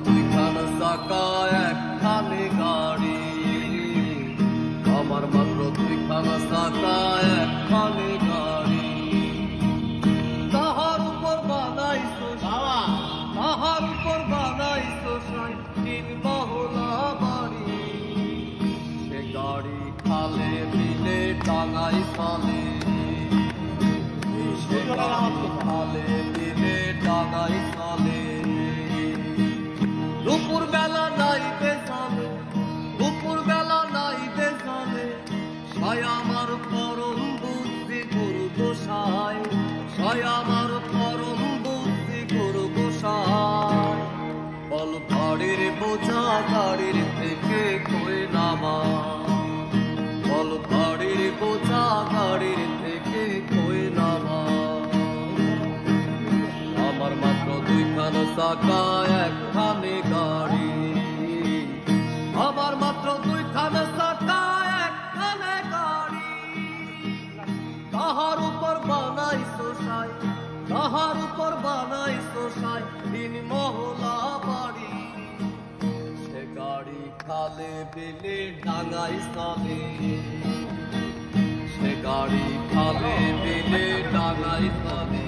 দুইখানা চাকা একখানে গাড়ি, আমার মাত্র দুইখানা চাকা একখানে গাড়ি। তাহার উপর বানাইছো তাহার উপর বানাইছো তিন মহলা বাড়ি। সে গাড়ি খালে বিলে টাঙাই চলে, সে গাড়ি খালে বিলে টাঙাই চলে। দুপুর বেলা নাইতে চলে, দুপুর বেলা নাইতে চলে, সায় আমার পরম বুদ্ধি গুরু গোসাই, সায় আমার পরম বুদ্ধি গুরু গোসাই। বল গাড়ির বোঝা গাড়ির থেকে কই নামা, বল গাড়ির বোঝা গাড়ির থেকে কই নামা। আমার মাত্র দুইখানা চাকা একখানে গাড়ি, আমার মাত্র দুইখানা চাকা একখানে গাড়ি। তাহার উপর বানাইছো সাই, তাহার উপর বানাইছো সাই তিন মহলা বাড়ি। সে গাড়ি খালে বিলে ডাঙাই চলে, সে গাড়ি খালে বিলে ডাঙাই চলে।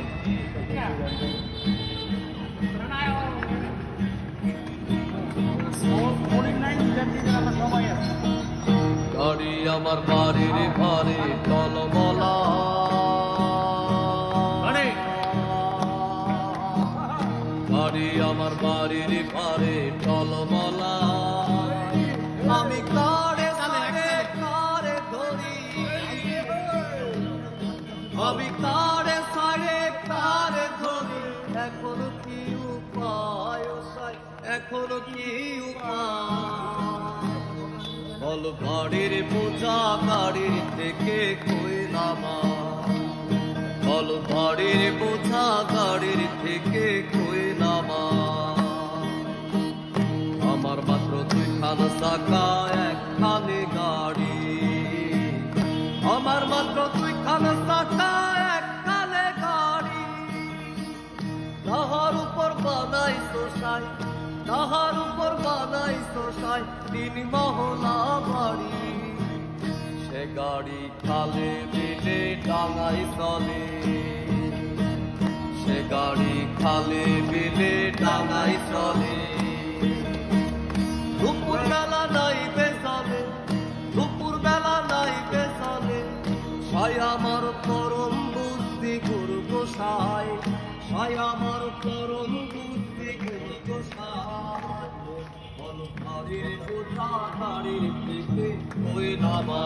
গাড়ি আমার বাড়ির ঘরে টলমলা, গাড়ি আমার বাড়ির ঘরে টলমলা। আমি কারে সারে কারে ধরি, আমি কারে সারে কারে ধরি। এখনো কি উপায় সাই, এখনো কি উপায়। বল গাড়ির বোঝা গাড়ির থেকে কই নামা, বল গাড়ির বোঝা গাড়ির থেকে কই নামা। আমার মাত্র দুইখানা চাকা একখানে গাড়ি, আমার মাত্র দুইখানা চাকা একখানে গাড়ি। তাহার উপর বানাইছো সাই, তাহার উপর বানাইছো সাই তিন মহলা বাড়ি। সে গাড়ি খালে বিলে টাঙাই চলে, সে গাড়ি খালে বিলে টাঙাই চলে। দুপুর বেলা নাইতে চলে, দুপুর বেলা নাইতে চলে, সাই আমার পরম বুদ্ধি গুরু গোসাই, সাই আমার পরম বুদ্ধি গুরু গোসাই। বল গাড়ির বোঝা গাড়ির থেকে কই নামা,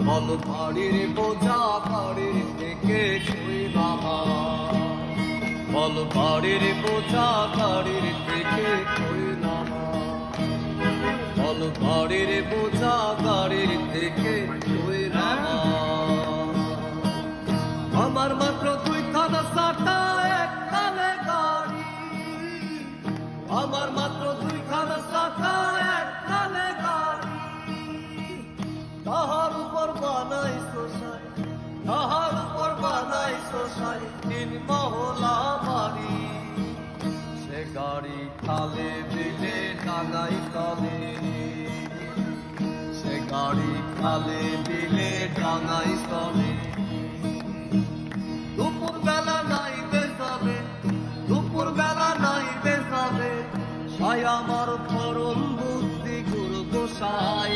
বল গাড়ির বোঝা গাড়ির থেকে কই নামা। বল গাড়ির বোঝা গাড়ির থেকে কই নামা, বল গাড়ির বোঝা গাড়ির থেকে কই নামা। আমার মাত্র দুইখানা চাকা একখানে গাড়ি, আমার মাত্র দুইখানা চাকা একখানে গাড়ি। তাহার উপর বানাইছো সাই, তাহার উপর বানাইছো সাই তিন মহলা বাড়ি। সে গাড়ি খালে বিলে টাঙাই চলে, সে গাড়ি খালে বিলে টাঙাই চলে। দুপুর বেলা নাইতে যাবে, দুপুর বেলা নাইতে যাবে, সাই আমার পরম বুদ্ধি গুরু গোসাই,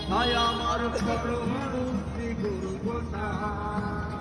সাই আমার পরম বুদ্ধি গুরু গোসাই।